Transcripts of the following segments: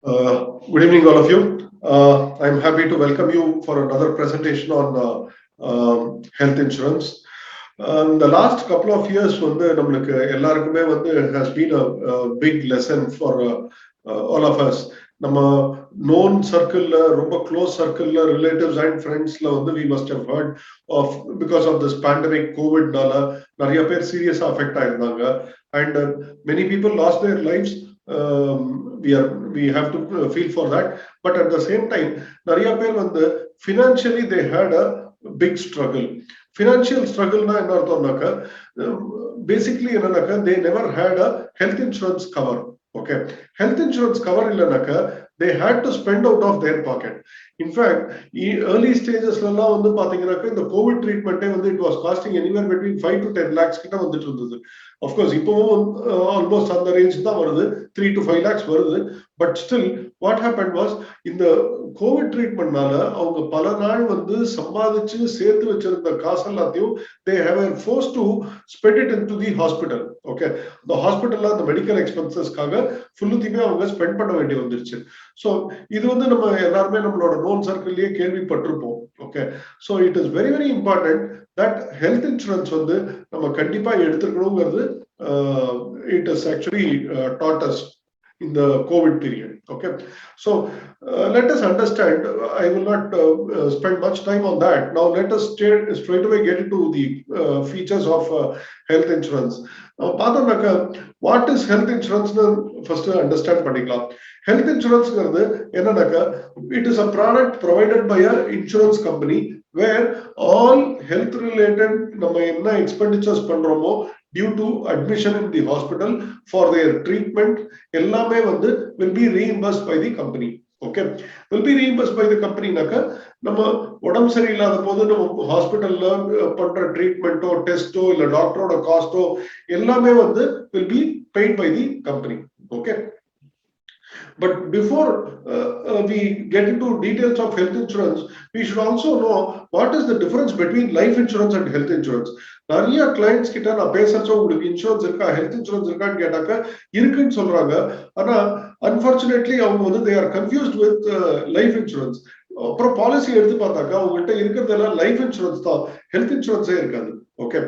Good evening, all of you. I'm happy to welcome you for another presentation on health insurance. The last couple of years வந்து நம்மளுக்கு எல்லாருக்குமே வந்து has been a big lesson for all of us. நம்ம known circle, ரொம்ப close circle, relatives and friendsல வந்து we must have heard of because of this pandemic COVID-னால நிறைய பேர் சீரியஸா affect ஆயிருந்தாங்க and many people lost their lives. We have to feel for that, but at the same time நிறைய பேர் வந்து financially they had a big struggle. Financial struggle na enna arthamnaka basically enna they never had a health insurance cover. Okay, health insurance cover illanaka they had to spend out of their pocket. In fact, early stages la vandu pathinga in the COVID treatment it was costing anywhere between 5 to 10 lakhs kitta vanditu irundhudu. Of course ipo almost on the range da varudhu 3 to 5 lakhs varudhu, but still what happened was in the COVID treatment நால அவங்க பல நாள் வந்து சம்பாதிச்சு சேர்த்து வச்சிருந்த காசு எல்லாத்தையும் they have been forced to spend it into the hospital. Okay, the hospital அந்த மெடிக்கல் எக்ஸ்பென்சஸ்க்காக ஃபுல்லுமே அவங்க ஸ்பெண்ட் பண்ண வேண்டி வந்துருச்சு. ஸோ இது வந்து நம்ம எல்லாருமே நம்மளோட நோன் சர்க்கிள்லயே கேள்விப்பட்டிருப்போம். Okay, so it is very very important that health insurance வந்து நம்ம கண்டிப்பா எடுத்துக்கணுங்கிறது it is actually taught us in the COVID period. Okay, so let us understand. I will not spend much time on that. Now let us straight away get into the features of health insurance. Now paathamnaka what is health insurance nu first understand panikalam. Health insurance ங்கிறது என்னன்னாக்க it is a product provided by a insurance company where all health related நம்ம என்ன expenditures பண்றோமோ due to admission in the hospital for their treatment எல்லாமே வந்து will be reimbursed by the company. Okay, will be reimbursed by the company naka நம்ம உடம்பு சரியில்லாத போது நம்ம ஹாஸ்பிடல்ல பண்ற ட்ரீட்மெண்ட்டோ டெஸ்டோ இல்ல டாக்டரோட காஸ்டோ எல்லாமே வந்து will be paid by the company. Okay, but before we get into details of health insurance, we should also know what is the difference between life insurance and health insurance. நிறைய கிளைண்ட்ஸ் கிட்ட நான் பேசுறச்சோ உங்களுக்கு insurance இருக்கா health insurance இருக்கான்னு கேட்டாக்க இருக்குன்னு சொல்றாங்க. ஆனா அன்பார்ச்சுனேட்லி அவங்க வந்து they are confused with life insurance. அப்புறம் பாலிசி எடுத்து பார்த்தாக்கா அவங்ககிட்ட இருக்கிறதெல்லாம் லைஃப் இன்சூரன்ஸ் தான், ஹெல்த் இன்சூரன்ஸே இருக்காது. Okay,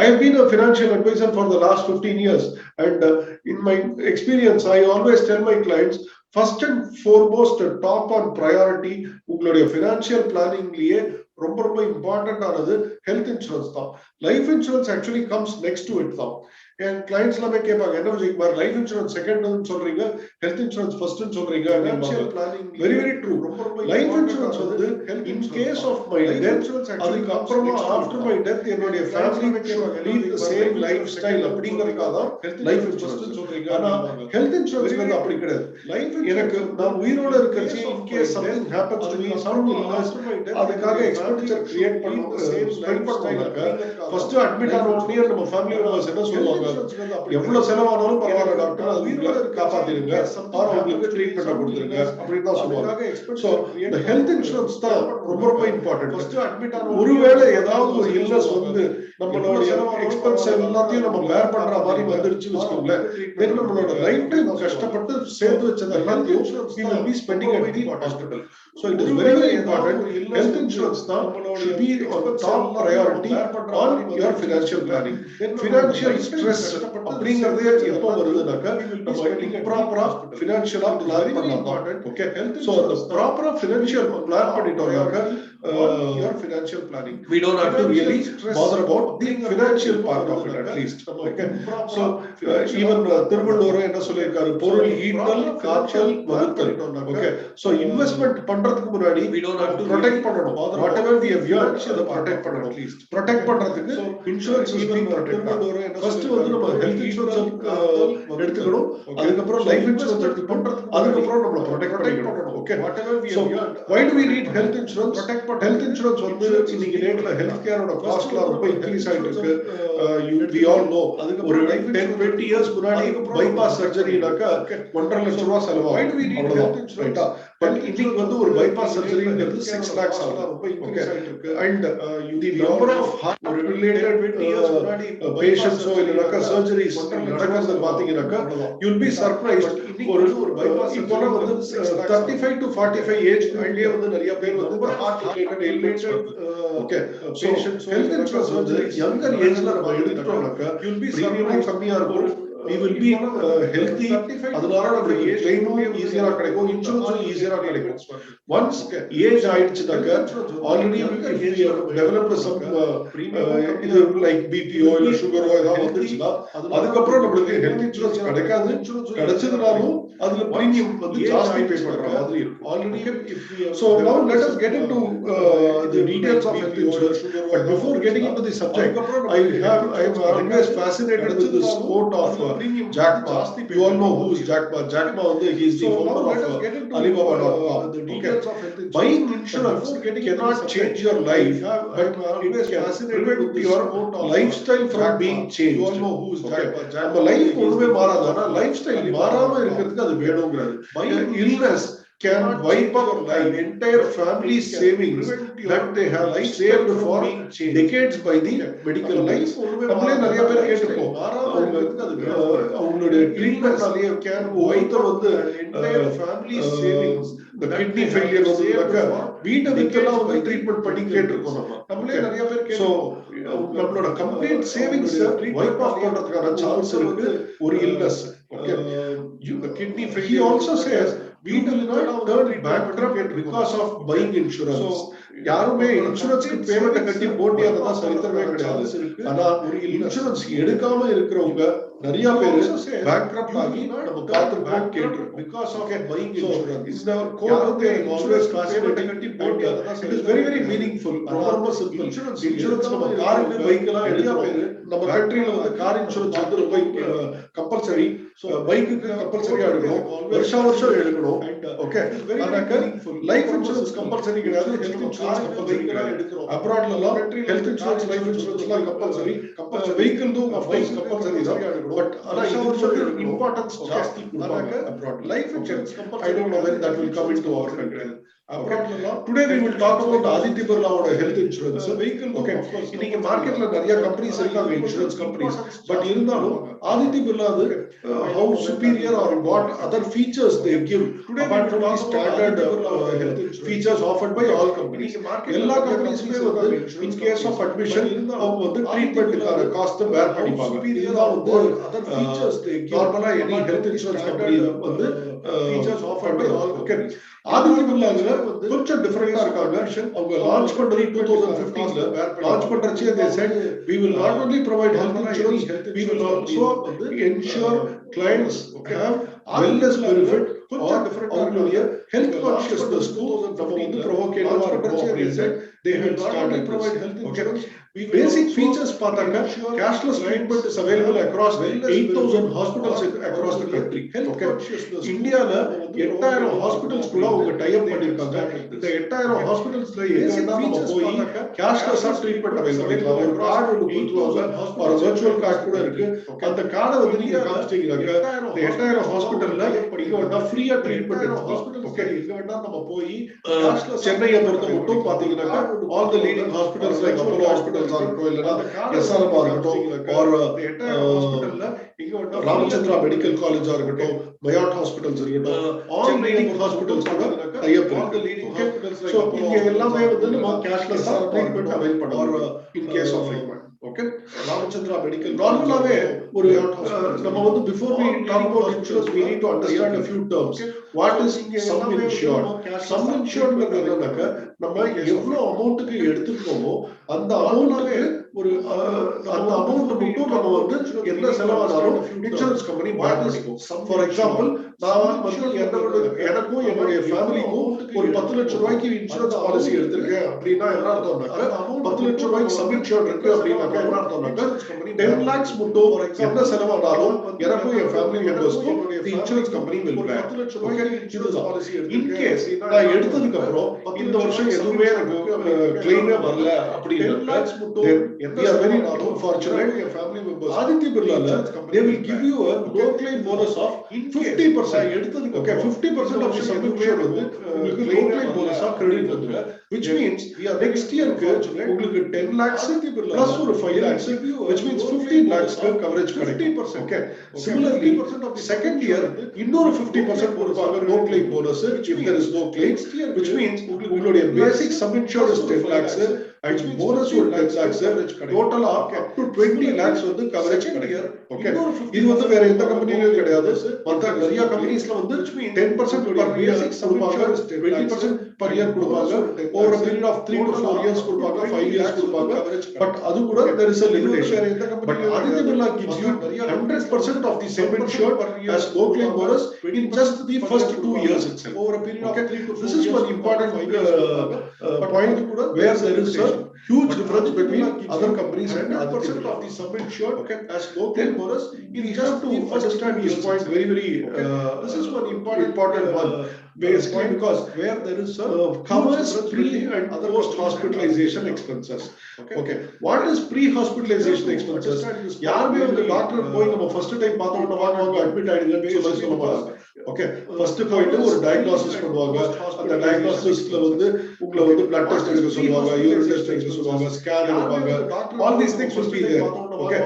I have been a financial advisor for the last 15 years and in my experience I always tell my clients first and foremost top on priority உங்களுடைய financial planningலயே ரொம்ப ரொம்ப important ஆனது health insurance தான். Life insurance actually comes next to it தான். என் clients எல்லாமே கேட்பாங்க என்ன விஜய்குமார் லைஃப் இன்சூரன்ஸ் செகண்ட் சொல்றீங்க ஹெல்த் இன்சூரன்ஸ் ஃபர்ஸ்ட் சொல்றீங்க. Financial planning very very true. Life insurance வந்து in case of my death அதுக்கு அப்புறமா ஆஃப்டர் மை டெத் என்னுடைய family lead the same lifestyle அப்படிங்கறதுக்காக தான் லைஃப் இன்சூரன்ஸ் சொல்றீங்க. ஆனா ஹெல்த் இன்சூரன்ஸ் வந்து அப்படி கிடையாது. லைஃப் எனக்கு நான் உயிரோட இருக்கறச்சு in case something happens to me some illness அதுக்காக எக்ஸ்பெண்டிச்சர் கிரியேட் பண்ணனும் ஸ்பெண்ட் பண்ணனும்னாக்க ஃபர்ஸ்ட் அட்மிட் ஆன உடனே நம்ம ஃபேமிலி மெம்பர்ஸ் என்ன சொல்லுவாங்க, எவ்வளவு செலவானாலும் பரவாயில்ல டாக்டர் அது உயிரோட காப்பாத்திடுங்க ஆர் உங்களுக்கு ட்ரீட்மெண்ட் கொடுத்துருங்க அப்படின்னு தான் சொல்லுவாங்க. ஸோ இந்த ஹெல்த் இன்சூரன்ஸ் தான் ரொம்ப ரொம்ப இம்பார்ட்டன்ட். ஃபர்ஸ்ட் அட்மிட் ஆன ஒருவேளை ஏதாவது ஒரு இல்னஸ் வந்து நம்மளுடைய எக்ஸ்பென்ஸ் எல்லாத்தையும் நம்ம பேர் பண்ற மாதிரி வந்துருச்சு வச்சுக்கோங்களேன், தென் நம்மளோட லைஃப் டைம் கஷ்டப்பட்டு சேர்த்து வச்சது எல்லாத்தையும் we will be spending at the hospital. So it is very very important. Health insurance தான் should be on top priority on your financial planning. Financial stress அப்படிங்கறதே எப்போ வருதுனாக்க நம்ம ப்ராப்பரா ஃபினான்ஷியலா பிளான் பண்ணலாம். ஓகே, சோ அந்த ப்ராப்பரா ஃபினான்ஷியல் பிளான் பண்ணிட்டோம்னாக்க your financial planning we don't have to really bother about the financial part of it at least. Okay, so even Thiruvalluvar என்ன சொல்லிருக்காரு, பொருள் ஈட்டல் காற்றல் வகுத்தல். Okay, so investment பண்றதுக்கு முன்னாடி we don't have to protect பண்ணனும். whatever we have earned அதை protect பண்ணனும். at least protect பண்றதுக்கு insurance is being protected. first வந்து நம்ம health insurance எடுத்துக்கணும், அதுக்கு அப்புறம் life insurance எடுத்துக்கணும், அதுக்கு அப்புறம் நம்ம protect பண்ணிக்கணும். Okay, so why do we need health insurance? Health insurance வந்து இன்னைக்கு டேட்ல ஹெல்த் கேரோட காஸ்ட்லாம் ரொம்ப இன்க்ரீஸ் ஆயிட்டு இருக்கு. we all know ஒரு 10-20 இயர்ஸ் முன்னாடி பைபாஸ் சர்ஜரினாக்க 1.5 லட்சம் ரூபாய் செலவாகும். அவ்வளவுதான். பட் இன்னைக்கு வந்து ஒரு பைபாஸ் சர்ஜரிங்கிறது 6 lakhs ஆகுது. Okay, and the number of heart related பேஷண்ட்ஸோ இல்லைனாக்கா சர்ஜரிஸ் நடக்கிறது பாத்தீங்கன்னாக்கா யூல் பி சர்ப்ரைஸ்ட். ஒரு பைபாஸ் இப்போலாம் வந்து 35 to 45 ஏஜ் குரூப்லயே வந்து நிறைய பேர் வந்து ஹார்ட் ரிலேட்டட் எலிமெண்ட்ஸ் வருது. ஓகே, சோ ஹெல்த் இன்சூரன்ஸ் வந்து யங்கர் ஏஜ்ல நம்ம எடுத்துட்டோம்னாக்கா பிரீமியமும் கம்மியா இருக்கும். we will be healthy. அதனால நமக்கு கிளைமும் ஈஸியா கிடைக்கும், இன்சூரன்ஸும் ஈஸியா கிடைக்கும். ஒன்ஸ் ஏஜ் ஆயிடுச்சுனாக்க ஆல்ரெடி டெவலப்ட் சம் இது லைக் பிபிஓ இல்ல சுகரோ ஏதாவது வந்துச்சுன்னா அதுக்கப்புறம் நம்மளுக்கு ஹெல்த் இன்சூரன்ஸ் கிடைக்காது. கிடைச்சதுனாலும் அதுல பிரீமியம் வந்து ஜாஸ்தி பே பண்ற மாதிரி இருக்கும் already. So now let us get into the details of health insurance. But before getting into the subject, I am always fascinated with this quote of Jack Ma. You all know who is Jack Ma. Jack Ma, he is the founder of Alibaba.com. Okay. Buying insurance cannot change your life, but it can prevent your lifestyle from being changed. You all know who is Jack Ma. நம்ம life ஒண்ணுமே மாறாதானா life style மாறாம இருக்கிறதுக்கு அது வேணும்ங்கிறது. Illness can wipe out an entire family's savings that they have saved for decades by the medical life. நம்மளே நிறைய பேர் கேட்டுப்போம் அவங்களுடைய ட்ரீட்மெண்ட்னாலேயே can ஒருத்தர் வந்து entire family's savings the kidney failure வந்து வீட்டை வித்தெல்லாம் வந்து ட்ரீட்மெண்ட் பண்ணி கேட்டிருக்கோம். நம்மளே நிறைய பேர் கேட்டுப்போம் நம்மளோட கம்ப்ளீட் சேவிங்ஸ் வைப் ஆஃப் பண்றதுக்கான சான்ஸ் இருக்கு ஒரு illness. Okay, the kidney failure. He also says we will not turn bankrupt because of buying insurance. யாருமே இன்சூரன்ஸ்க்கு பேமெண்ட் கட்டி போட்டியானதா சரித்திரமே கிடையாது. ஆனா இன்சூரன்ஸ் எடுக்காம இருக்கிறவங்க நிறைய பேர் பேங்க்ரப்ட் ஆகி நம்ம பார்த்து பேங்க் கேட்டிருக்கோம் because of buying insurance. It's our core வந்து always fascinating கட்டி போட்டியானதா. It is very very meaningful. ரொம்ப சிம்பிள். இன்சூரன்ஸ் நம்ம காருக்கு பைக்கெல்லாம் எடுக்கிறோம். நம்ம கண்ட்ரில வந்து கார் இன்சூரன்ஸ் வந்து ரொம்ப கம்பல்சரி. பைக்குக்கு கம்பல்சரியா எடுக்கணும், வருஷம் எடுக்கணும். ஓகே, லைஃப் இன்சூரன்ஸ் கம்பல்சரி கிடையாது, ஹெல்த் இன்சூரன்ஸ் கம்பல்சரி கிடையாது. அப்ராட்ல எல்லாம் ஹெல்த் இன்சூரன்ஸ் லைஃப் இன்சூரன்ஸ் எல்லாம் கம்பல்சரி. வெஹிக்கிள்தும் ஆஃப் கோர்ஸ் கம்பல்சரி தான். பட் ஆனா இது இம்பார்ட்டன்ஸ் ஜாஸ்தி கொடுப்பாங்க abroad. Life insurance compulsory. I don't know when that will come into our country. Today we will talk about Aditya Birlaவோட health insurance. Okay, இன்னைக்கு மார்க்கெட்ல நிறைய companies இருக்காங்க இன்சூரன்ஸ் கம்பெனிஸ். பட் இருந்தாலும் Aditya Birla how superior or what other features they give apart from the standard health features offered by all companies. எல்லா கம்பெனிஸ்மே வந்து in case of admission அவங்க வந்து ட்ரீட்மென்ட்கான cost பேர் பண்ணிப்பாங்க. இதுதான் வந்து other features they give. நார்மலா any health insurance company வந்து features offered by all companies. Aditya பிர்லால கொஞ்சம் டிஃபரெண்டா இருக்காங்க. அவங்க லான்ச் பண்றது 2015ல launch பண்றச்சே they said we will not only provide health insurance, we will also ensure clients have wellness benefit. கொஞ்சம் டிஃபரெண்டா அவங்களுடைய health consciousness நம்ம வந்து ப்ரோவோகேட்டிவா இருக்கணும் அப்படின்னு they had started provide health insurance. Basic features பார்த்தாங்க cashless treatment is available across 8,000 hospitals across the country. Okay, இந்தியால 8,000 hospitals கூட அவங்க டை அப் பண்ணிருக்காங்க. இந்த 8,000 ஹாஸ்பிடல்ஸ்ல எங்க நம்ம போய் cashless ட்ரீட்மெண்ட் அவைல் பண்ணிக்கலாம். ஒரு கார்டு ஒன்னு கொடுத்துருவாங்க, ஒரு வர்ச்சுவல் கார்டு கூட இருக்கு. அந்த கார்டை வந்து நீங்க காமிச்சிட்டீங்கன்னாக்க இந்த 8,000 ஹாஸ்பிடல்ல இங்க வந்தா ஃப்ரீயா ட்ரீட்மெண்ட் எடுக்கலாம். ஓகே, இங்க வந்தா நம்ம போய் சென்னையை பொறுத்த மட்டும் பாத்தீங்கன்னாக்கா all the leading hospitals like Apollo hospitals ஆகட்டும் இல்லனா SRM ஆகட்டும் or ராமச்சந்திரா மெடிக்கல் காலேஜ் ஆகட்டும் மயாட் ஹாஸ்பிடல்ஸ் இருக்கட்டும் all leading hospitals கூட டை அப் இருக்கு. சோ இங்க எல்லாமே வந்து நம்ம கேஷ்லெஸ் ட்ரீட்மெண்ட் அவைல் பண்ணலாம் in case of requirement. Okay, Ramachandra medical நார்மலாவே ஒரு நம்ம வந்து before we talk about insurance we need to understand a few terms. What is sum insured? Sum insured என்னன்னாக்க நம்ம எவ்வளவு அமௌண்ட்க்கு எடுத்துக்கோமோ அந்த அமௌண்ட்க்கு ஒரு அந்த அமௌண்ட் மட்டும் நம்ம வந்து என்ன செலவானாலும் இன்சூரன்ஸ் கம்பெனி பேக் பண்ணிக்கும். ஃபார் எக்ஸாம்பிள் நான் வந்து எனக்கும் என்னுடைய ஃபேமிலிக்கும் ஒரு 10 லட்சம் ரூபாய்க்கு இன்சூரன்ஸ் பாலிசி எடுத்திருக்கேன் அப்படின்னா என்ன அர்த்தம்னாக்க 10 லட்சம் ரூபாய்க்கு சம் இன்சூர்ட் இருக்கு அப்படின்னாக்க என்ன அர்த்தம்னாக்க 10 lakhs மட்டும் என்ன செலவானாலும் எனக்கும் என் ஃபேமிலி மெம்பர்ஸ்க்கும் இன்சூரன்ஸ் கம்பெனி வில் பேக். 10 லட்சம் ரூபாய்க்கு இன்சூரன்ஸ் பாலிசி இன் கேஸ் நான் எடுத்ததுக்கு அப்புறம் இந்த வருஷம் எதுவுமே எனக்கு கிளைமே வரல அப்படி we are very fortunate. Aditya Birla, they will give you a no-claim bonus of 50%. Okay, 50% of the sum insured no-claim bonus of credit, which means next year உங்களுக்கு 10 lakhs plus ஒரு 5 lakhs, which means 15 lakhs coverage கிடைக்கும். Okay, similarly second year இன்னொரு 50% கொடுப்பாங்க no claim bonus if there is no claim, which means உங்களுடைய basic sum insured is 10 lakhs and bonus ஒரு 10 lakhs, total up to 20 lakhs வந்து coverage கிடைக்கும். Okay, இது வந்து வேற எந்த கம்பெனிலயும் கிடையாது. மத்த நிறைய கம்பெனிஸ்ல வந்து 10% per year கொடுப்பாங்க, 20% per year கொடுப்பாங்க, over a period of 3 to 4 years கொடுப்பாங்க, 5 years கொடுப்பாங்க. But அது கூட there is a limitation. But Aditya Birla gives you 100% of the sum insured as no claim bonus in just the first 2 years itself. Over a period of 3 to 4 years. This is one important point where there is a huge difference between other companies and 100% of the sum insured as no claim bonus. You have to understand this point very this is one important one. Basically, because where there is covers pre and post hospitalization expenses. Okay, what is pre-hospitalization expenses? யாருமே வந்து doctor போய் நம்ம first time பார்த்தோம்னா வாங்க admit ஆயிடுங்கன்னு சொல்லுவாங்க. Okay, first போயிட்டு ஒரு diagnosis பண்ணுவாங்க. அந்த டயக்னோசிஸ்ல வந்து உங்களை வந்து பிளட் டெஸ்ட் எடுக்க சொல்லுவாங்க, யூரின் டெஸ்ட் எடுக்க சொல்லுவாங்க, ஸ்கேன் எடுப்பாங்க. All these things will be there. Okay,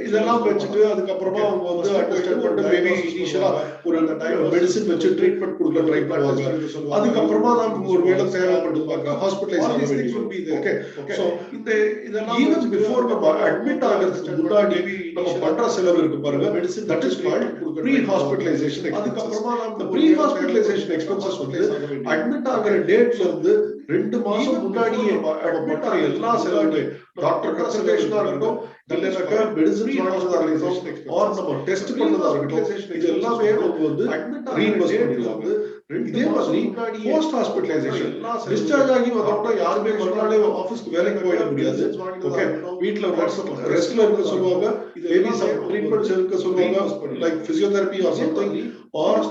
இதெல்லாம் வச்சுட்டு அதுக்கு அப்புறமா அவங்க வந்து அண்டர்ஸ்டாண்ட் பண்ணிட்டு மேபி இனிஷியலா ஒரு மெடிசின் வச்சு ட்ரீட்மெண்ட் கொடுக்க ட்ரை பண்ணுவாங்க. அதுக்கு அப்புறமா நமக்கு ஒரு வேளை தேவைப்படுவாங்க ஹாஸ்பிடலைஸ் ஆக வேண்டியது. ஓகே, சோ இதெல்லாம் ஈவன் பிஃபோர் நம்ம அட்மிட் ஆகிறதுக்கு முன்னாடி நம்ம பண்ற செலவு இருக்கு பாருங்க, medicine that is called pre hospitalisation. அதுக்கு அப்புறமா நம்ம ப்ரீ ஹாஸ்பிடலைசேஷன் எக்ஸ்பென்சஸ் வந்து அட்மிட் ஆகிற டேட்ல இருந்து 2 மாசம் முன்னாடியே நம்ம பண்ற எல்லா செலவுமே, டாக்டர் கன்சல்டேஷனா இருக்கட்டும், இல்லைனாக்கா மெடிசின் வாங்குறதா இருக்கட்டும், ஆர் நம்ம டெஸ்ட் பண்றதா இருக்கட்டும், இது எல்லாமே அவங்க வந்து ரீஇம்பர்ஸ் பண்ணிடுவாங்க. இதே மாதிரி போஸ்ட் ஹாஸ்பிடலைசேஷன் டிஸ்சார்ஜ் ஆகி வந்தோம்னா யாருமே மறுநாளே ஆபீஸ்க்கு வேலைக்கு போயிட முடியாது. ஓகே, வீட்ல ரெஸ்ட்ல இருக்க சொல்லுவாங்க, மேபி சம் ட்ரீட்மெண்ட்ஸ் எடுக்க சொல்லுவாங்க, like physiotherapy or something, or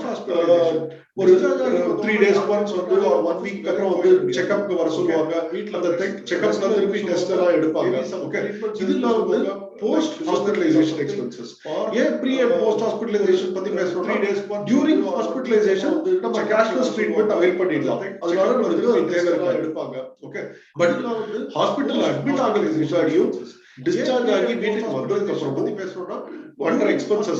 ஒரு 3 days once வந்து 1 week அப்புறம் வந்து செக்அப்க்கு வர சொல்லுவாங்க. வீட்ல அந்த செக்அப்ல திருப்பி டெஸ்ட் எல்லாம் எடுப்பாங்க. ஓகே, இதெல்லாம் வந்து போஸ்ட் ஹாஸ்பிடலைசேஷன் எக்ஸ்பென்சஸ். ஏன் ப்ரீ அண்ட் போஸ்ட் ஹாஸ்பிடலைசேஷன் பத்தி பேசுறோம்னா, டியூரிங் ஹாஸ்பிடலைசேஷன் நம்ம கேஷ்லெஸ் ட்ரீட்மெண்ட் அவைல் பண்ணிடலாம், அதனால நமக்கு தேவை எடுப்பாங்க. ஓகே, பட் ஹாஸ்பிடல்ல அட்மிட் ஆகிறதுக்கு முன்னாடியும் டிஸ்சார்ஜ் ஆகி வீட்டுக்கு வந்ததுக்கு அப்புறம் பத்தி பேசுறோம்னா under expenses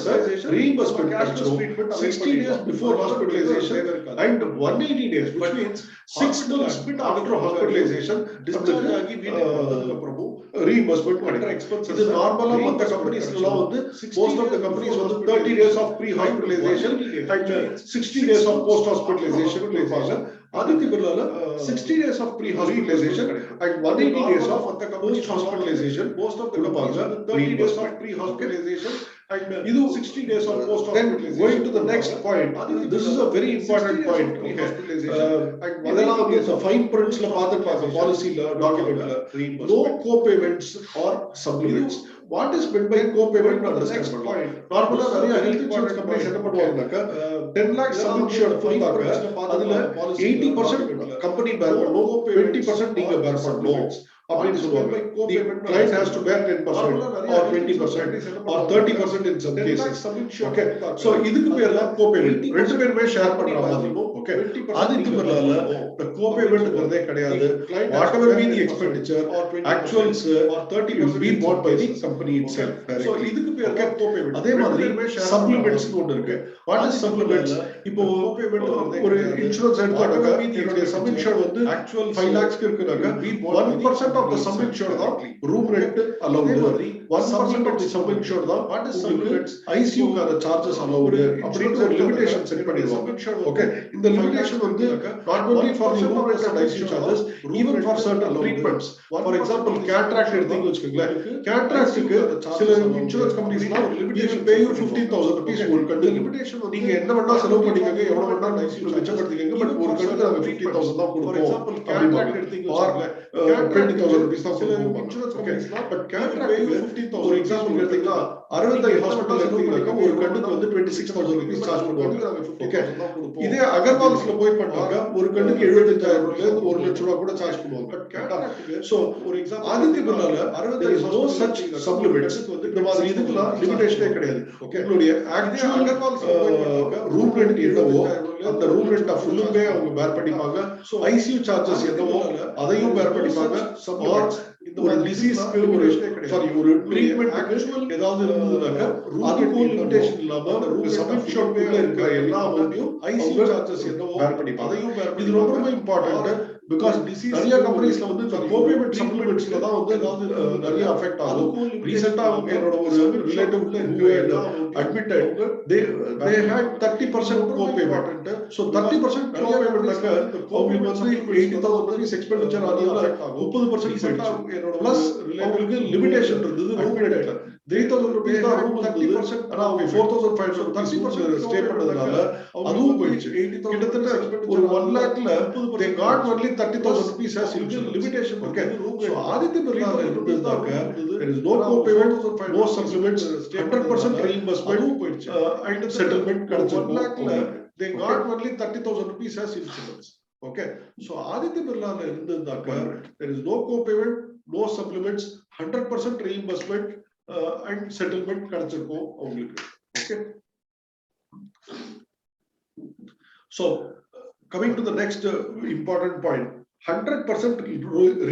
reimbursement கிடைச்சிரும். 60 days before hospitalization and 180 days, which means 6 months after hospitalization discharge ஆகி வீட்டுக்கு வந்ததுக்கு அப்புறம் reimbursement கிடைக்கும். இது நார்மலா மத்த கம்பெனிஸ்ல எல்லாம் வந்து most of the companies வந்து 30 days of pre hospitalization and 60 days of post hospitalization கொடுப்பாங்க. Aditya Birla 60 days of pre hospitalization and 180 days of post hospitalization. Most of the companies 30 days of pre hospitalization and 60 days of post hospitalization. Then going to the next point, this is a very important point. Okay, இதெல்லாம் வந்து fine பிரிண்ட்ஸ்ல பார்த்துப்பாங்க, பாலிசில டாக்குமெண்ட்ல no co-payments or supplements. What is meant by co-payment? Understand point. Normally நிறைய health insurance companies என்ன பண்ணுவாங்கன்னாக்க 10 lakhs sum insured பண்ணாங்க, அதுல 80% company பேர் பண்ணணும், 20% நீங்க பேர் பண்ணணும் அப்படின்னு சொல்லுவாங்க. The client has to bear 10% or 20% or 30% in some cases. Okay, so இதுக்கு பேர் தான் co-payment. ரெண்டு பேருமே ஷேர் பண்ற மாதிரி. Okay, Aditya Birla the co-payment ங்கறதே கிடையாது. Whatever be the expenditure, actuals or 30% will be bought by the company itself. So இதுக்கு பேர் தான் co-payment. அதே மாதிரி supplements ஒன்னு இருக்கு. What is supplements? இப்போ ஒரு இன்சூரன்ஸ் எடுத்தாக்க என்னுடைய sum insured வந்து actual 5 lakhs இருக்குனாக்க 1% of the sum insured தான் room rent allowed, 1% of the sum insured தான் what is supplements ICU கான charges allowed அப்படினு ஒரு limitation செட் பண்ணிடுவாங்க. Okay, இந்த limitation வந்து not only for the room rent and ICU charges, even for certain treatments. For example, cataract எடுத்தீங்க வெச்சுக்கங்களேன், கேட்ராக்ட்க்கு சில insurance கம்பெனிஸ்லாம் we will pay you 15,000 rupees ஒரு கண்டு. limitation நீங்க என்ன வேணா செலவு பண்ணிக்கங்க, எவ்வளவு வேணா ICU மிச்சப்படுத்திக்கங்க, பட் ஒரு கண்டுக்கு நாங்க 15,000 தான் கொடுப்போம். For example, cataract எடுத்தீங்க வெச்சுக்கங்களேன், 20,000 rupees தான் கொடுப்போம் இன்சூரன்ஸ் கம்பெனிஸ்லாம். பட் கேட்ராக்ட் 15,000 ஒரு எக்ஸாம்பிள் எடுத்தீங்கன்னா அரவிந்த் ஹாஸ்பிடல் எடுத்தீங்கன்னா ஒரு கண்டுக்கு வந்து 6,000 rupees சார்ஜ் பண்ணுவாங்க. ஓகே, இதே அகர்வால்ஸ்ல போய் பண்ணாங்க ஒரு கண்ணுக்கு 75,000 ரூபாயில இருந்து 1 லட்சம் ரூபாய் கூட சார்ஜ் பண்ணுவாங்க. சோ ஒரு எக்ஸாம்பிள் ஆதித்ய பிர்லால 65 நோ சச் சப்ளிமெண்ட்ஸ் இந்த மாதிரி இதுக்கெல்லாம் லிமிடேஷனே கிடையாது. ஓகே, உங்களுடைய ஆக்சுவல் அகர்வால்ஸ்ல போய் பண்ணாங்க ரூம் ரெண்ட் என்னவோ அந்த ரூம் ரெண்ட் ஃபுல்லுமே அவங்க பேர் பண்ணிப்பாங்க. சோ ஐசியூ சார்ஜஸ் என்னவோ அதையும் பேர் பண்ணிப்பாங்க. சப்போர்ட் ஒரு டிசீஸ்க்கு ஒரு சாரி ஒரு ட்ரீட்மென்ட்க்கு ஏதாவது இருந்ததுனாக்க அதுக்கு லிமிடேஷன் இல்லாம ஒரு சப்ஸ்கிரிப்ஷன்ல இருக்கிற எல்லா அமௌண்ட்டையும் ஐசியூ சார்ஜஸ் என்னவோ பேர் பண்ணிப்பாங்க. அதையும் பேர் பண்ணி இது ரொம்ப ரொம்ப இம்பார்ட்டன்ட். பிகாஸ் டிசீஸ் நிறைய கம்பெனிஸ்ல வந்து இந்த கோபேமெண்ட் சப்ளிமெண்ட்ஸ்ல தான் வந்து ஏதாவது நிறைய அஃபெக்ட் ஆகும். ரீசெண்டா அவங்க என்னோட ஒரு ரிலேட்டிவ் இருக்கிற admitted they had 30% co-payment. So 30% co-payment அவங்களுக்கு வந்து 80,000 rupees expenditure ஆனதுனால 30% பிளஸ் அவங்களுக்கு லிமிடேஷன் இருந்தது ரூம் ரெண்ட்ல 3,000 rupees தான் ரூம் 30% ஆனா அவங்க 4,500 30% ஸ்டே பண்ணதுனால அதுவும் போயிடுச்சு. கிட்டத்தட்ட ஒரு 1 lakhல they got only 30,000 rupees as limitation. Okay, so Aditya பிர்லால இருந்ததாக்க there is no co-payment, no supplements, 100% reimbursement and settlement கிடைச்சிருக்கும். 1 lakhல they got only 30,000 rupees as insurance. Okay, so Aditya பிர்லால இருந்ததாக்க there is no co-payment, no supplements, 100% reimbursement and settlement கிடைச்சிருக்கும் அவங்களுக்கு. Okay, so coming to the next important point, 100%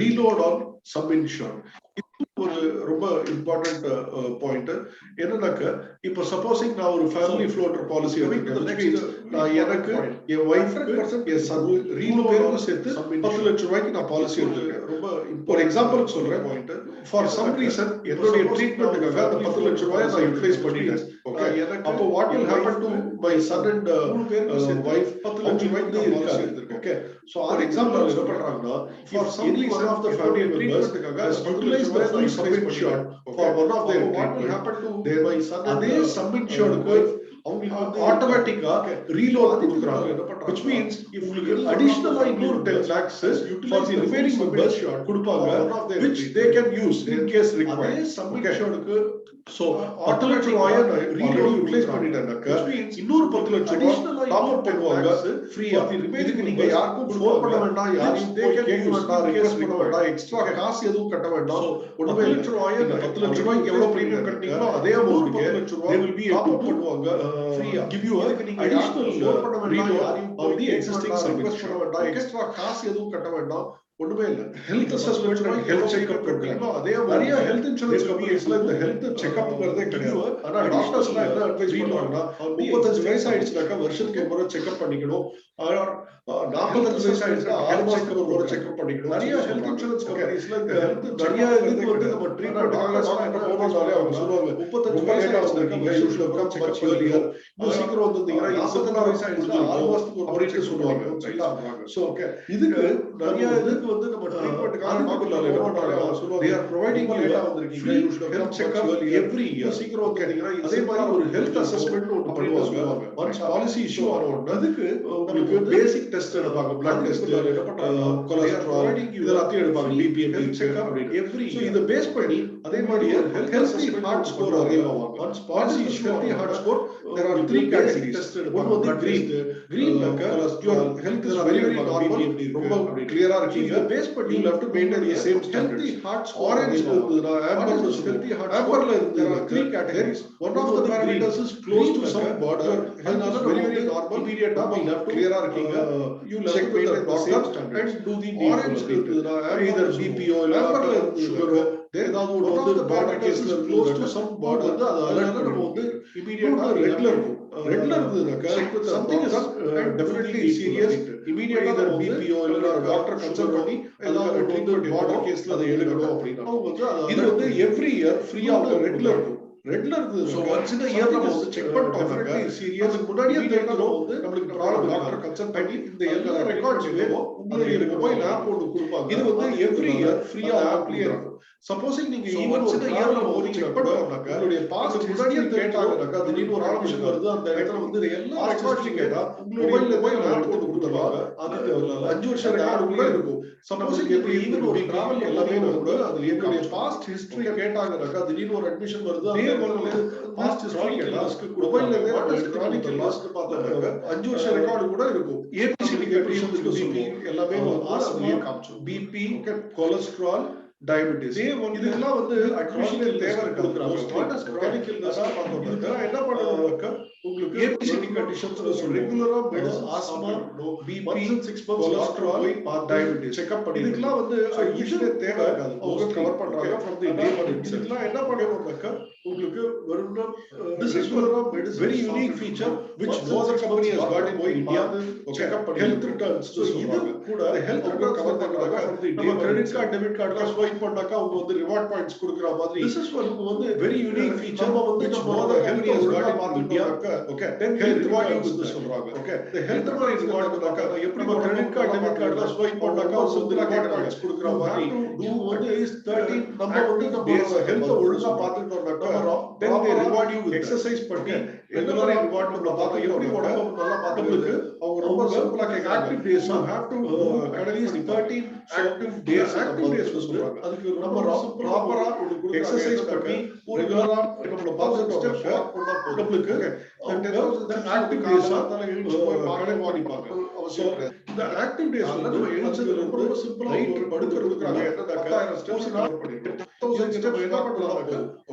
reload on sum insured. ஒரு ரொம்ப important point என்னன்னாக்க இப்போ supposing நான் ஒரு family floater policy எடுத்துக்கிட்டேன். நான் எனக்கு என் ஒய்ஃப்க்கு என் சன் ரீலோட் சேர்த்து 10 லட்சம் ரூபாய்க்கு நான் பாலிசி எடுத்துக்கிறேன். ரொம்ப ஒரு எக்ஸாம்பிள் சொல்றேன். பாயிண்ட் ஃபார் சம் ரீசன் என்னுடைய ட்ரீட்மெண்ட்டுக்காக அந்த 10 லட்சம் ரூபாயை நான் யூட்டிலைஸ் பண்ணிட்டேன். ஓகே, அப்போ what will happen to my son and wife 10 லட்சம் ரூபாய்க்கு இருக்காது. ஓகே, சோ ஆர் எக்ஸாம்பிள் என்ன பண்றாங்கன்னா for some reason of the family மெம்பர்ஸ்க்காக utilise the full sum insured for one of their what will happen to their son அதே sum insured க்கு அவங்களுக்கு ஆட்டோமேட்டிக்கா ரீலோட் கொடுக்குறாங்க. which means if உங்களுக்கு அடிஷனலா இன்னொரு 10 lakhs for the remaining members கொடுப்பாங்க which they can use in case required. அதே sum insured க்கு so 10 லட்சம் ரூபாயை ரீலோட் யூட்டிலைஸ் பண்ணிட்டாங்க. இன்னொரு 10 லட்சம் ரூபாய் டாப் அப் பண்ணுவாங்க ஃப்ரீயா. இதுக்கு நீங்க யாருக்கும் ஃபோன் பண்ண வேண்டாம், யாரையும் கேட்க வேண்டாம், ரிக்வெஸ்ட் பண்ண வேண்டாம், எக்ஸ்ட்ரா காசு எதுவும் கட்ட வேண்டாம். 10 லட்சம் ரூபாய் 10 லட்சம் ரூபாய்க்கு எவ்வளவு பிரீமியம் கட்டினீங்களோ அதே அமௌண்ட் 10 லட்சம் ரூபாய் will be able to பண்ணுவாங்க ஃப்ரீயா. give you additional reload of the existing service பண்ண வேண்டாம், எக்ஸ்ட்ரா காசு எதுவும் கட்ட வேண்டாம், ஒண்ணுமே இல்ல. Health assessment and health checkup கொடுக்குறாங்க. அதே நிறைய ஹெல்த் இன்சூரன்ஸ் கம்பெனிஸ்ல இந்த ஹெல்த் செக்அப்ங்கிறதே கிடையாது. ஆனா டாக்டர்ஸ்லாம் என்ன அட்வைஸ் பண்ணுவாங்கன்னா 35 வயசு ஆயிடுச்சுனாக்கா வருஷத்துக்கு ஒரு முறை செக்அப் பண்ணிக்கணும். 45 வயசு ஆயிடுச்சுனா 6 மாசத்துக்கு ஒரு முறை செக்அப் பண்ணிக்கணும். நிறைய ஹெல்த் இன்சூரன்ஸ் கம்பெனிஸ்ல இந்த ஹெல்த் நிறைய இதுக்கு வந்து நம்ம ட்ரீட்மெண்ட் டாக்டர் போனதாலே அவங்க சொல்லுவாங்க 35 வயசு ஆயிடுச்சுனாக்கா you should come checkup earlier. இன்னும் சீக்கிரம் வந்தீங்கன்னா 46 வயசு ஆயிடுச்சுனா 6 மாசத்துக்கு ஒரு முறை சொல்லுவாங்க. சோ ஓகே, இதுக்கு நிறைய இதுக்கு வந்து நம்ம ட்ரீட்மென்ட்காக டாக்டர்ல என்ன பண்றாங்க சொல்லுவாங்க they are providing you free health checkup every year. சீக்கிரம் வந்தீங்கன்னா அதே மாதிரி ஒரு ஹெல்த் அசஸ்மென்ட் ஒன்னு பண்ணுவாங்க. ஒன்ஸ் பாலிசி இஷ்யூ ஆகும் அதுக்கு உங்களுக்கு பேசிக் டெஸ்ட் எடுப்பாங்க, பிளட் டெஸ்ட், கொலஸ்ட்ரால் இதெல்லாம் எடுப்பாங்க, பிபி செக்அப் எவ்ரி. சோ இத பேஸ் பண்ணி அதே மாதிரி ஹெல்தி ஹார்ட் ஸ்கோர் அரைவ் ஆவாங்க. Once policy issue healthy heart score there are 3 categories. ஒன்னு வந்து green your health is very very normal, ரொம்ப கிளியரா இருக்கீங்க. பேஸ் பண்ணி you have to maintain the same standards. Healthy heart score orange இருந்ததுனா amber healthy heart amberல இருந்து there are 3 categories. One of the parameters is close to some border. அதனால very very normal immediate you have to clear இருக்கீங்க. You have to maintain the same standards and do the orange இருந்ததுனா either BPO இல்ல amberல இருந்து sugar ஏதாவது ஒரு border caseல close to some border வந்து அது alert நம்ம வந்து immediate ரெகுலர் இருந்ததுனாக்க something is definitely serious. immediate either BPO இல்ல டாக்டர் கன்சல்ட் பண்ணி ஏதாவது ட்ரீட்மென்ட் பார்டர் கேஸ்ல அதை எடுக்கணும் அப்படினா இது வந்து எவ்ரி இயர் ஃப்ரீயா ரெகுலர் இருந்தது. சோ ஒன்ஸ் இன் இயர் நம்ம வந்து செக் பண்ணிட்டோம்னா சீரியஸ் முன்னாடியே தெரிஞ்சிரும் வந்து நமக்கு ப்ராப்ளம் டாக்டர் கன்சல்ட் பண்ணி இந்த எல்லா ரெக்கார்ட்ஸ் வேணும். உங்களுடைய மொபைல் ஆப் ஒன்னு கொடுப்பாங்க. இது வந்து எவ்ரி இயர் ஃப்ரீயா ஆப்லயே இருக்கும். சப்போஸிங் நீங்க ஈவன் ஒரு இயர்ல போனீங்கன்னா கூட உங்களுடைய பாஸ்ட் முன்னாடியே கேட்டாங்கன்னாக்கா திடீர்னு ஒரு ஆப்ஷன் வருது அந்த இடத்துல வந்து எல்லா ரெக்கார்ட்ஸும் கேட்டா உங்களுடைய மொபைல் எடுத்து கொடுத்துருவாங்க. அது 5 வருஷம் ரெக்கார்டு கூட இருக்கும். சப்போஸிங் எப்படி ஈவன் ஒரு டிராவல் எல்லாமே கூட அது என்னுடைய பாஸ்ட் ஹிஸ்டரி கேட்டாங்கன்னாக்கா திடீர்னு ஒரு அட்மிஷன் வருது அந்த பாஸ்ட் ஹிஸ்டரி கேட்டா மொபைல்ல எலக்ட்ரானிக் லாஸ்ட் பார்த்தாங்க 5 வருஷம் ரெக்கார்டு கூட இருக்கும். ஏபிசி எப்படி இருந்துச்சு பிபி எல்லாமே பிபி கொலஸ்ட்ரால் டயபெட்டிஸ் இதெல்லாம் வந்து அட்மிஷன் தேவை இருக்கிறாங்க. என்ன பண்ணணும்னாக்கா உங்களுக்கு ஏபிசிடி கண்டிஷன்ஸ் ரெகுலரா medicine asthma BP 6 months cholesterol diabetes checkup பண்ணி இதுக்கெல்லாம் வந்து அட்மிஷன் தேவை இருக்காது. அவங்க கவர் பண்றாங்க from the day one. இதுக்கெல்லாம் என்ன பண்ணணும்னாக்கா உங்களுக்கு வெறும் this is very unique feature which no other company has got in India. Checkup பண்ணி ஹெல்த் ரிட்டர்ன்ஸ் இது கூட ஹெல்த் ரிட்டர்ன் கவர் பண்றாங்க from the day one. Credit card debit கார்டுல ஸ்வைப் பண்ணாக்கா அவங்க வந்து ரிவார்ட் பாயிண்ட்ஸ் கொடுக்குற மாதிரி this is வந்து very unique feature நம்ம வந்து no other company has got in India. Okay, then health rewarding சொல்றாங்க. Okay, the health rewarding எப்படி கிரெடிட் கார்டு டெபிட் கார்டுல ஸ்வைப் பண்ணாக்கா அவங்க வந்து ரிவார்ட் பாயிண்ட்ஸ் கொடுக்குற மாதிரி do வந்து is 13 நம்ம வந்து நம்ம ஹெல்த் ஒழுங்கா பாத்துட்டோம்னாக்கா then they reward you with exercise பண்ணி ரெகுலரா ரிவார்ட் நம்ம பாத்து எப்படி உடம்பு நல்லா பாத்துக்கிறது அவங்க ரொம்ப சிம்பிளா கேக்குறாங்க. Active days you have to at least 13 active days சொல்றாங்க. அதுக்கு நம்ம ப்ராப்பரா எக்சர்சைஸ் பண்ணி ரெகுலரா நம்ம பாத்துட்டோம்னா நம்மளுக்கு the active days கணக்கு பண்ணிப்பாங்க. இந்த ஆக்டிவ் டேஸ் வந்து நம்ம எழுந்ததுல ரொம்ப சிம்பிளா நைட் படுக்கிறதுக்கு என்னன்னா 10000 ஸ்டெப்ஸ் கவர் பண்ணிட்டோம். 10000 ஸ்டெப்ஸ் என்ன பண்ணலாம்?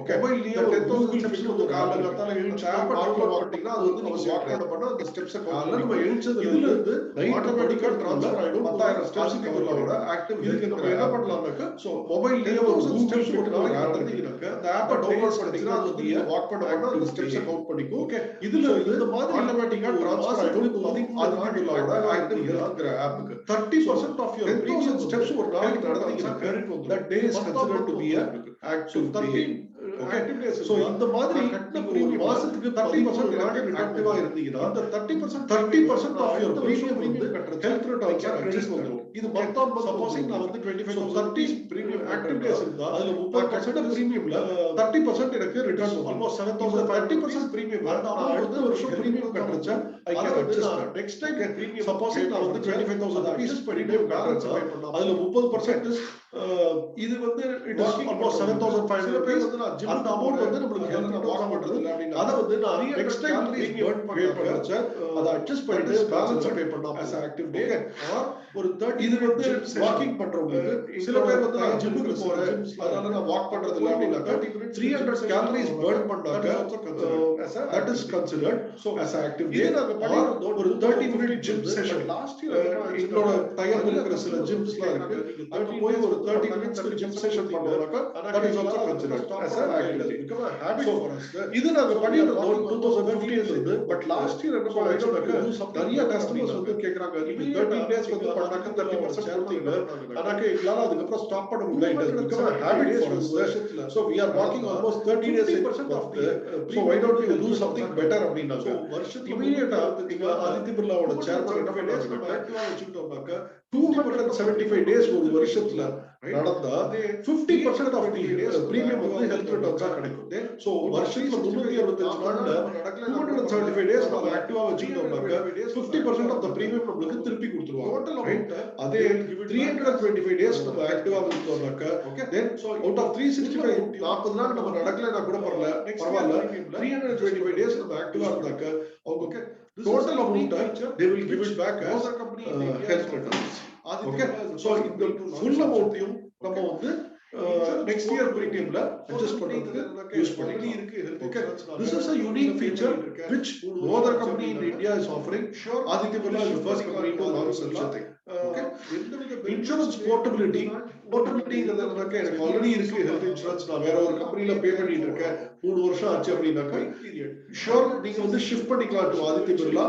ஓகே மொபைல்லயே 10000 ஸ்டெப்ஸ் வந்து காலங்கத்தால எழுந்து ஆப் டவுன்லோட் பண்ணிட்டீங்கன்னா அது வந்து நீங்க வாக் பண்ணா அந்த ஸ்டெப்ஸ் காலைல நம்ம எழுந்ததுல இருந்து ஆட்டோமேட்டிக்கா ட்ரான்ஸ்ஃபர் ஆயிடும். 10000 ஸ்டெப்ஸ் கவர்லோட ஆக்டிவ் இதுக்கு நம்ம என்ன பண்ணலாம்னாக்க சோ மொபைல்லயே ஒரு ஸ்டெப்ஸ் ஒரு நாளைக்கு நடந்தீங்கன்னாக்க அந்த ஆப்பை டவுன்லோட் பண்ணிட்டீங்கன்னா அது வந்து வாக் பண்ணா அந்த ஸ்டெப்ஸ் கவுண்ட் பண்ணிக்கும். ஓகே இதுல இந்த மாதிரி ஆட்டோமேட்டிக்கா ட்ரான்ஸ்ஃபர் ஆயிடும். அதுக்குள்ளோட ஆக்டிவ் ஹெல்த்ங்கற ஆப்புக்கு 30% ஆஃப் யுவர் 10,000 ஸ்டெப்ஸ் ஒரு நாளைக்கு நடந்தீங்கன்னா that day is considered to be an active day. Okay, so இந்த மாதிரி ஒரு மாசத்துக்கு 30% எனக்கு ஆக்டிவா இருந்தீங்கன்னா அந்த 30% ஆஃப் யுவர் பிரீமியம் வந்து ஹெல்த் ரிட்டர்ன்ஸ் கிரெடிட் வந்துரும். இது மொத்தம் சப்போஸிங் நான் வந்து 25,000 பிரீமியம் ஆக்டிவ் டேஸ் இருந்தா அதுல 30% பிரீமியம்ல 30% எனக்கு ரிட்டர்ன் வரும். ஆல்மோஸ்ட் 7,000 30% பிரீமியம் நான் அடுத்த வருஷம் பிரீமியம் கட்டுறச்ச I can adjust next time premium supposing நான் வந்து 25,000 ரூபீஸ் பிரீமியம் கட்டுறச்ச அதுல 30% இது வந்து இட் இஸ் ஆல்மோஸ்ட் 7,500 ரூபீஸ் அந்த அமௌண்ட் வந்து நமக்கு ஹெல்த் வாக் பண்றது இல்ல அப்படினா அத வந்து நான் நெக்ஸ்ட் டைம் பிரீமியம் பே பண்றச்ச அத அட்ஜஸ்ட் பண்ணிட்டு பேலன்ஸ் பே பண்ணலாம் as ஆக்டிவ் டே ஒரு 30 இது வந்து வாக்கிங் பண்றவங்களுக்கு சில பேர் வந்து நான் ஜிம்முக்கு போறேன் அதனால நான் வாக் பண்றது இல்ல அப்படினா 300 கேலரிஸ் பர்ன் பண்ணாக்க that is considered so as active day. நாங்க பண்ணிருந்தோம் ஒரு 30 minute gym session last year என்னோட டைப் இருக்கிற சில ஜிம்ஸ்லாம் இருக்கு அங்க போய் ஒரு 30 minutes ஜிம் செஷன் பண்ணோம்னாக்க that is also considered as an active day. Become a habit for us. இது நாங்க பண்ணிருந்தோம் 2015 ல இருந்து பட் லாஸ்ட் இயர் என்ன பண்ணாங்க நிறைய கஸ்டமர்ஸ் வந்து கேக்குறாங்க நீங்க 30 டேஸ் வந்து பண்ணாக்க 30% கொடுத்தீங்க ஆனாக்க எங்களால அதுக்கு அப்புறம் ஸ்டாப் பண்ண முடியல. it has become a habit for us. So we are working almost 30 days of the so why don't you do something better அப்படினாக்க வருஷத்துக்கு இமிடியேட்டா நீங்க ஆதித்ய பிர்லாவோட சேர்மன் என்ன பண்ணாங்க ஆக்டிவா வச்சுட்டோம்னாக்க 275 டேஸ் ஒரு வருஷத்துல நடந்தா 50% ஆஃப் தி பிரீமியம் வந்து ஹெல்த் ரிட்டர்ன்ஸா கிடைக்கும். சோ வருஷத்துல 365 நாள்ல 275 டேஸ் நம்ம ஆக்டிவா வச்சுட்டோம்னாக்க 50% ஆஃப் தி பிரீமியம் நமக்கு திருப்பி கொடுத்துருவாங்க. டோட்டல் அமௌண்ட் அதே 325 டேஸ் நம்ம ஆக்டிவா வச்சுட்டோம்னாக்க okay then so out of 365 40 நாள் நம்ம நடக்கலனா கூட பரவாயில்ல 325 டேஸ் நம்ம ஆக்டிவா இருந்தாக்க அவங்க total amount they will give it back as health returns. Okay, so இந்த full amount-ஐயும் நம்ம வந்து next year premium-ல adjust பண்றதுக்கு யூஸ் பண்ணி இருக்கு. Okay, this is a unique feature which no other company in India is offering. Aditya Birla is the first company to launch such a thing. Okay, insurance portability போர்ட்டபிலிட்டிங்கிறது எனக்கு already இருக்கு health insurance நான் வேற ஒரு கம்பெனில பே பண்ணிட்டு இருக்கேன் 3 வருஷம் ஆச்சு அப்படின்னாக்கா ஷூர் நீங்க வந்து ஷிஃப்ட் பண்ணிக்கலாம் டு ஆதித்ய பிர்லா.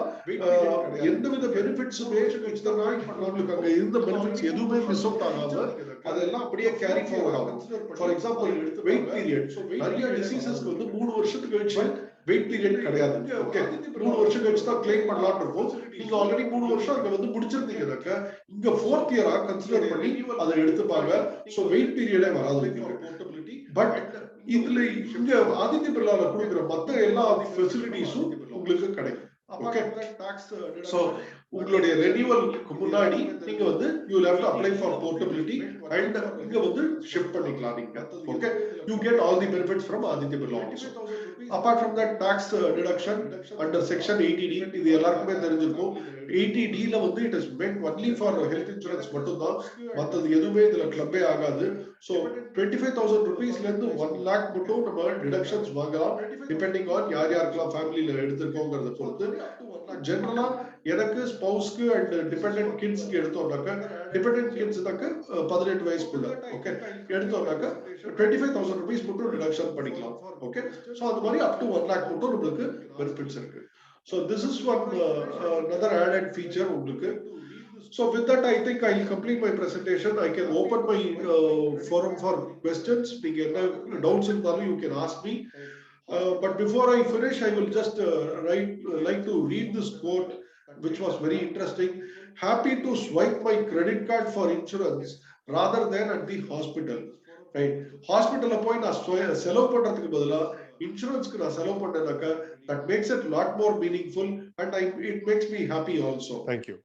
எந்தவித பெனிஃபிட்ஸுமே இத்தனை நாள் நம்மளுக்கு அங்க இருந்த பெனிஃபிட்ஸ் எதுவுமே மிஸ் அவுட் ஆகாம அதெல்லாம் அப்படியே கேரி ஃபார்வர்ட் ஆகும். ஃபார் எக்ஸாம்பிள் வெயிட் பீரியட் நிறைய டிசீசஸ்க்கு வந்து 3 வருஷத்துக்கு கழிச்சு வெயிட் பீரியட் கிடையாது. ஓகே, 3 வருஷம் கழிச்சு தான் கிளைம் பண்ணலாம்னு இருக்கும். நீங்க ஆல்ரெடி 3 வருஷம் அங்க வந்து முடிச்சிருந்தீங்கன்னாக்க இங்க 4th இயரா கன்சிடர் பண்ணி அதை எடுத்துப்பாங்க. சோ வெயிட் பீரியடே வராது. பட் இதுல இங்க ஆதித்ய பிர்லால கொடுக்குற மத்த எல்லா ஃபெசிலிட்டிஸும் உங்களுக்கு கிடைக்கும். ஓகே, சோ உங்களுடைய ரெனியூவலுக்கு முன்னாடி நீங்க வந்து you will have to apply for portability and இங்க வந்து ஷிஃப்ட் பண்ணிக்கலாம் நீங்க. Okay, you get all the benefits from Aditya Birla also. Apart from that tax deduction under section 80D இது எல்லாருக்குமே தெரிஞ்சிருக்கும். 80D ல வந்து it is meant only for health insurance மட்டும் தான், மத்தது எதுவுமே இதுல கிளப்பே ஆகாது. சோ 25,000 rupeesல இருந்து 1 lakh மட்டும் நம்ம டிடக்ஷன்ஸ் வாங்கலாம், டிபெண்டிங் ஆன் யார் யாருக்கெல்லாம் ஃபேமிலியில எடுத்திருக்கோங்கிறத பொறுத்து. ஜெனரலா எனக்கு ஸ்பௌஸ்க்கு அண்ட் டிபெண்டன்ட் கிட்ஸ்க்கு எடுத்தோம்னாக்க, டிபெண்டன்ட் கிட்ஸ்னாக்க 18 வயசுக்குள்ள ஓகே எடுத்தோம்னாக்க 25,000 rupees மட்டும் டிடக்ஷன் பண்ணிக்கலாம். ஓகே, சோ அது மாதிரி அப் டு 1 lakh மட்டும் உங்களுக்கு பெனிஃபிட்ஸ் இருக்கு. So this is one another added feature உங்களுக்கு. So with that, I think I'll complete my presentation. I can open my forum for questions. நீங்க என்ன doubts இருந்தாலும் you can ask me. But before I finish, I will just like to read this quote, which was very interesting. Happy to swipe my credit card for insurance rather than at the hospital. Right? Hospital போய் நான் செலவு பண்றதுக்கு பதிலா இன்சூரன்ஸ்க்கு நான் செலவு பண்ணேனாக்க that makes it a lot more meaningful and it makes me happy also. Thank you.